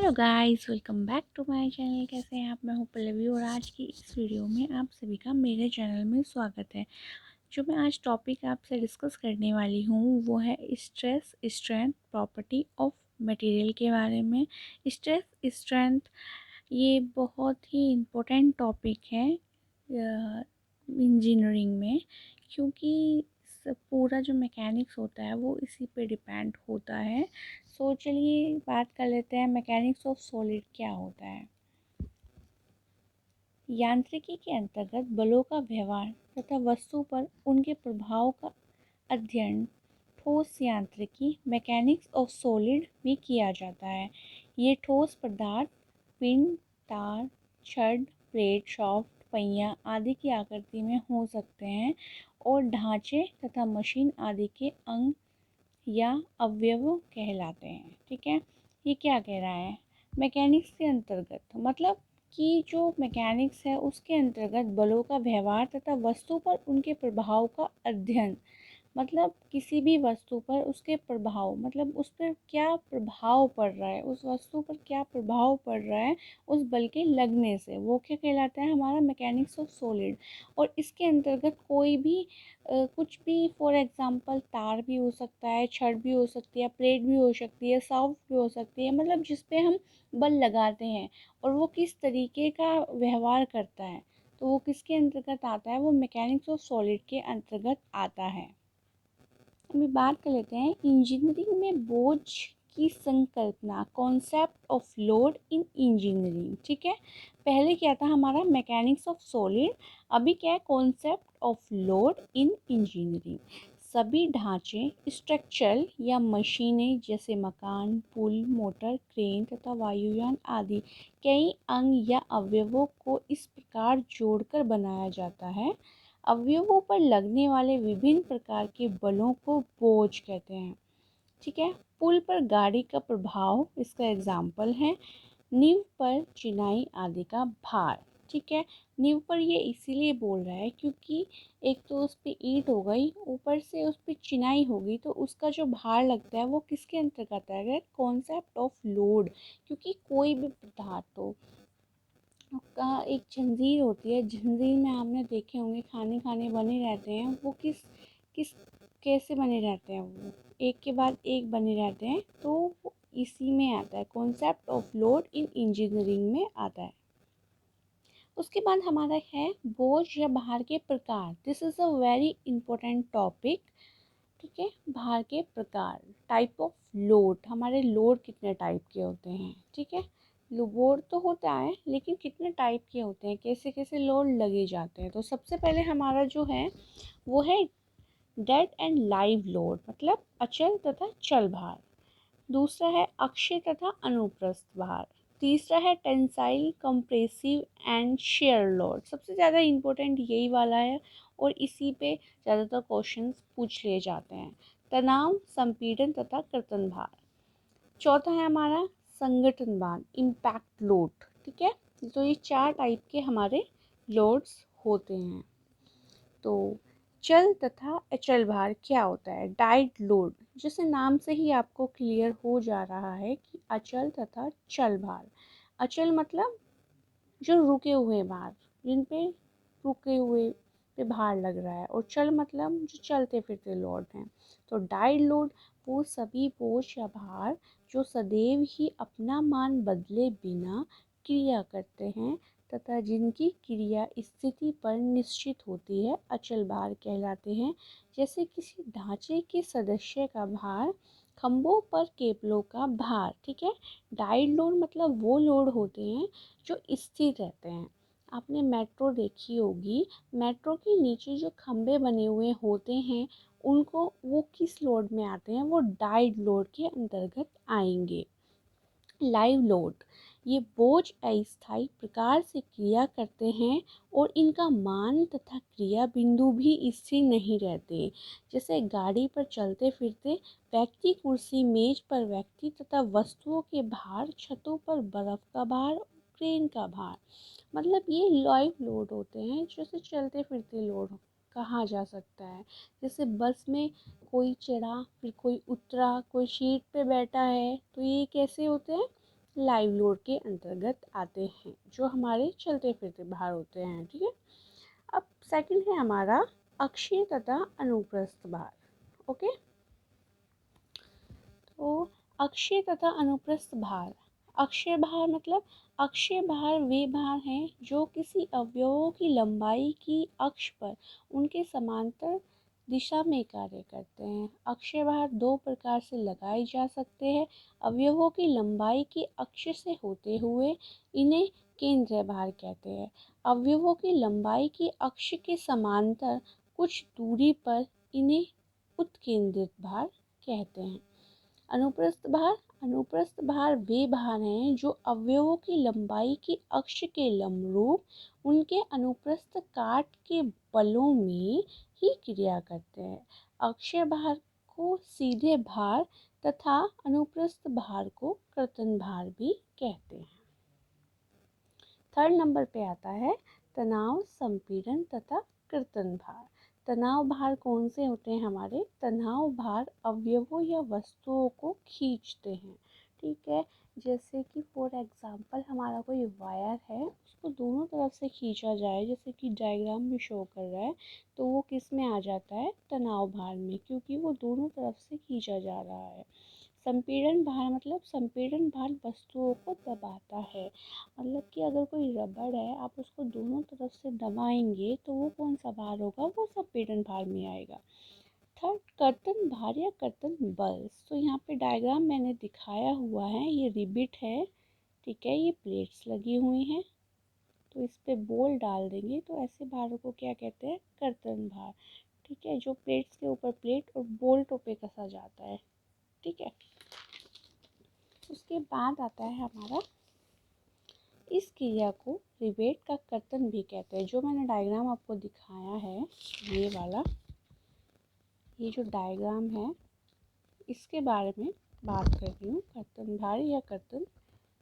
Hello guys, welcome back to my channel. कैसे हैं आप? मैं हूं पल्लवी और आज की इस वीडियो में आप सभी का मेरे चैनल में स्वागत है। जो मैं आज टॉपिक आपसे डिस्कस करने वाली हूं वो है stress strength property of material के बारे में। स्ट्रेस स्ट्रेंथ ये बहुत ही इम्पोर्टेंट टॉपिक है इंजीनियरिंग में, क्योंकि पूरा जो मैकेनिक्स होता है वो इसी पे डिपेंड होता है। सो चलिए बात कर लेते हैं मैकेनिक्स ऑफ सॉलिड क्या होता है। यांत्रिकी के अंतर्गत बलों का व्यवहार तथा वस्तु पर उनके प्रभाव का अध्ययन ठोस यांत्रिकी मैकेनिक्स ऑफ सॉलिड में किया जाता है। ये ठोस पदार्थ पिंड, तार, छड़, प्लेट, शाफ्ट, पहिया आदि की आकृति में हो सकते हैं और ढांचे तथा मशीन आदि के अंग या अवयव कहलाते हैं। ठीक है, ये क्या कह रहा है? मैकेनिक्स के अंतर्गत मतलब कि जो मैकेनिक्स है उसके अंतर्गत बलों का व्यवहार तथा वस्तु पर उनके प्रभाव का अध्ययन, मतलब किसी भी वस्तु पर उसके प्रभाव, मतलब उस पर क्या प्रभाव पड़ रहा है, उस वस्तु पर क्या प्रभाव पड़ रहा है उस बल के लगने से, वो क्या कहलाता है? हमारा मैकेनिक्स ऑफ सॉलिड। और इसके अंतर्गत कोई भी कुछ भी, फॉर एग्जांपल तार भी हो सकता है, छड़ भी हो सकती है, प्लेट भी हो सकती है, शाफ्ट भी हो सकती है, मतलब जिस पे हम बल लगाते हैं और वो किस तरीके का व्यवहार करता है, तो वो किसके अंतर्गत आता है? वो मैकेनिक्स ऑफ सॉलिड के अंतर्गत आता है। अभी बात कर लेते हैं इंजीनियरिंग में बोझ की संकल्पना, concept of load in engineering. ठीक है, पहले क्या था हमारा मैकेनिक्स ऑफ सॉलिड, अभी क्या है? Concept of load in engineering. सभी ढांचे, स्ट्रक्चर या मशीनें जैसे मकान, पुल, मोटर, क्रेन तथा वायुयान आदि कई अंग या अवयवों को इस प्रकार जोड़कर बनाया जाता है। अवयवों पर लगने वाले विभिन्न प्रकार के बलों को बोझ कहते हैं। ठीक है, पुल पर गाड़ी का प्रभाव इसका एग्जाम्पल है। नींव पर चिनाई आदि का भार। ठीक है, नींव पर ये इसीलिए बोल रहा है क्योंकि एक तो उस पर ईंट हो गई, ऊपर से उस पर चिनाई होगी, तो उसका जो भार लगता है वो किसके अंतर्गत आएगा? Concept of load. क्योंकि कोई भी पदार्थ हो का एक जंजीर होती है, जंजीर में आपने देखे होंगे खाने खाने बने रहते हैं, वो किस किस कैसे बने रहते हैं? वो एक के बाद एक बने रहते हैं, तो वो इसी में आता है, concept of load in engineering में आता है। उसके बाद हमारा है बोझ या भार के प्रकार। This is a very important topic. ठीक है, भार के प्रकार, टाइप ऑफ लोड। हमारे लोड कितने टाइप के होते हैं? ठीक है, लोड तो होता है लेकिन कितने टाइप के होते हैं, कैसे कैसे लोड लगे जाते हैं। तो सबसे पहले हमारा जो है वो है डेड एंड लाइव लोड, मतलब अचल तथा चल भार। दूसरा है अक्षय तथा अनुप्रस्थ भार। तीसरा है tensile, compressive and share load. सबसे ज़्यादा इम्पोर्टेंट यही वाला है और इसी पे ज़्यादातर क्वेश्चंस पूछ लिए जाते हैं। तनाव, संपीड़न तथा कर्तन भार। चौथा है हमारा संगठन भार, इम्पैक्ट लोड। ठीक है, तो ये चार टाइप के हमारे लोड्स होते हैं। तो चल तथा अचल भार क्या होता है? डाइड लोड, जैसे नाम से ही आपको क्लियर हो जा रहा है कि अचल तथा चल भार। अचल मतलब जो रुके हुए भार, जिन पे रुके हुए पे भार लग रहा है, और चल मतलब जो चलते फिरते लोड हैं। तो डाइड लोड वो सभी बोझ या भार जो सदैव ही अपना मान बदले बिना क्रिया करते हैं तथा जिनकी क्रिया स्थिति पर निश्चित होती है, अचल भार कहलाते हैं। जैसे किसी ढांचे के सदस्य का भार, खंभों पर केबलों का भार। ठीक है, डाइड लोड मतलब वो लोड होते हैं जो स्थिर रहते हैं। आपने मेट्रो देखी होगी, मेट्रो के नीचे जो खंभे बने हुए होते हैं उनको, वो किस लोड में आते हैं? वो डाइड लोड के अंतर्गत आएंगे। लाइव लोड, ये बोझ अस्थायी प्रकार से क्रिया करते हैं और इनका मान तथा क्रिया बिंदु भी स्थिर नहीं रहते। जैसे गाड़ी पर चलते फिरते व्यक्ति, कुर्सी मेज पर व्यक्ति तथा वस्तुओं के भार, छतों पर बर्फ का भार, क्रेन का भार, मतलब ये लाइव लोड होते हैं, जैसे चलते फिरते लोड कहा जा सकता है। जैसे बस में कोई चढ़ा, फिर कोई उतरा, कोई सीट पे बैठा है, तो ये कैसे होते हैं? लाइव लोड के अंतर्गत आते हैं, जो हमारे चलते फिरते भार होते हैं। ठीक है, अब सेकंड है हमारा अक्षीय तथा अनुप्रस्थ भार। ओके, तो अक्षीय तथा अनुप्रस्थ भार। अक्षीय भार मतलब अक्षीय भार वे भार हैं जो किसी अवयवों की लंबाई की अक्ष पर उनके समांतर दिशा में कार्य करते हैं। अक्षीय भार दो प्रकार से लगाए जा सकते हैं। अवयवों की लंबाई की अक्ष से होते हुए इन्हें केंद्रीय भार कहते हैं। अवयवों की लंबाई की अक्ष के समांतर कुछ दूरी पर इन्हें उत्केंद्रित भार कहते हैं। अनुप्रस्थ भार। अनुप्रस्थ भार वे भार हैं जो अवयवों की लंबाई की अक्ष के लंबरूप उनके अनुप्रस्थ काट के बलों में ही क्रिया करते हैं। अक्षीय भार को सीधे भार तथा अनुप्रस्थ भार को कर्तन भार भी कहते हैं। थर्ड नंबर पे आता है तनाव, संपीड़न तथा कर्तन भार। तनाव भार कौन से होते हैं हमारे? तनाव भार अवयवों या वस्तुओं को खींचते हैं। ठीक है, जैसे कि फॉर एग्जांपल हमारा कोई वायर है, उसको दोनों तरफ से खींचा जाए, जैसे कि डायग्राम में शो कर रहा है, तो वो किस में आ जाता है? तनाव भार में, क्योंकि वो दोनों तरफ से खींचा जा रहा है। संपीड़न भार मतलब संपीड़न भार वस्तुओं को दबाता है। मतलब कि अगर कोई रबड़ है, आप उसको दोनों तरफ से दबाएंगे तो वो कौन सा भार होगा? वो संपीड़न भार में आएगा। थर्ड, कर्तन भार या कर्तन बल। तो यहाँ पे डायग्राम मैंने दिखाया हुआ है, ये रिबिट है। ठीक है, ये प्लेट्स लगी हुई हैं, तो इस पे बोल डाल देंगे तो ऐसे भारों को क्या कहते हैं? कर्तन भार। ठीक है, जो प्लेट्स के ऊपर प्लेट और बोल्टों पे कसा जाता है। ठीक है, उसके बाद आता है हमारा, इस क्रिया को रिवेट का कर्तन भी कहते हैं। जो मैंने डायग्राम आपको दिखाया है, ये वाला, ये जो डायग्राम है, इसके बारे में बात कर रही हूँ, कर्तन भार या कर्तन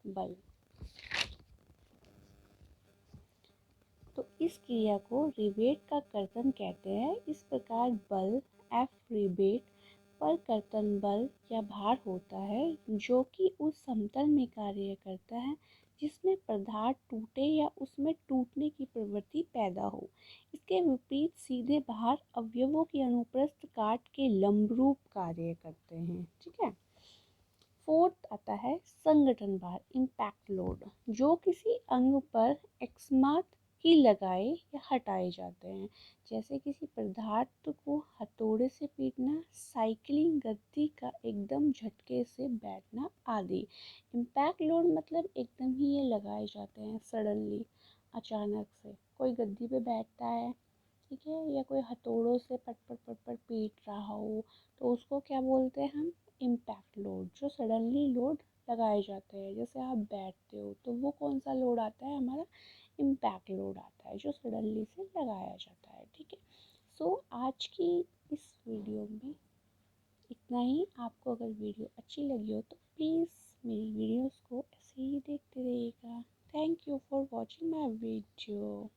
बल। तो इस क्रिया को रिवेट का कर्तन कहते हैं। इस प्रकार बल एफ रिवेट पर कर्तन बल या भार होता है जो कि उस समतल में कार्य करता है जिसमें पदार्थ टूटे या उसमें टूटने की प्रवृत्ति पैदा हो। इसके विपरीत सीधे भार अवयवों की अनुप्रस्थ काट के लंबरूप कार्य करते हैं। ठीक है, फोर्थ आता है संगठन भार, इम्पैक्ट लोड, जो किसी अंग पर एकसमात ही लगाए या हटाए जाते हैं, जैसे किसी पदार्थ को हथौड़े से पीटना, साइकिलिंग गद्दी का एकदम झटके से बैठना आदि। इम्पैक्ट लोड मतलब एकदम ही ये लगाए जाते हैं, सडनली, अचानक से कोई गद्दी पे बैठता है, ठीक है, या कोई हथौड़ों से पट पट पट पट पीट रहा हो, तो उसको क्या बोलते हैं हम? Impact load. जो सडनली लोड लगाए जाते हैं, जैसे आप बैठते हो तो वो कौन सा लोड आता है हमारा? इम्पैक्ट लोड आता है, जो सडनली से लगाया जाता है। ठीक है, सो आज की इस वीडियो में इतना ही। आपको अगर वीडियो अच्छी लगी हो तो प्लीज़ मेरी वीडियोस को ऐसे ही देखते रहिएगा। Thank you for watching my video.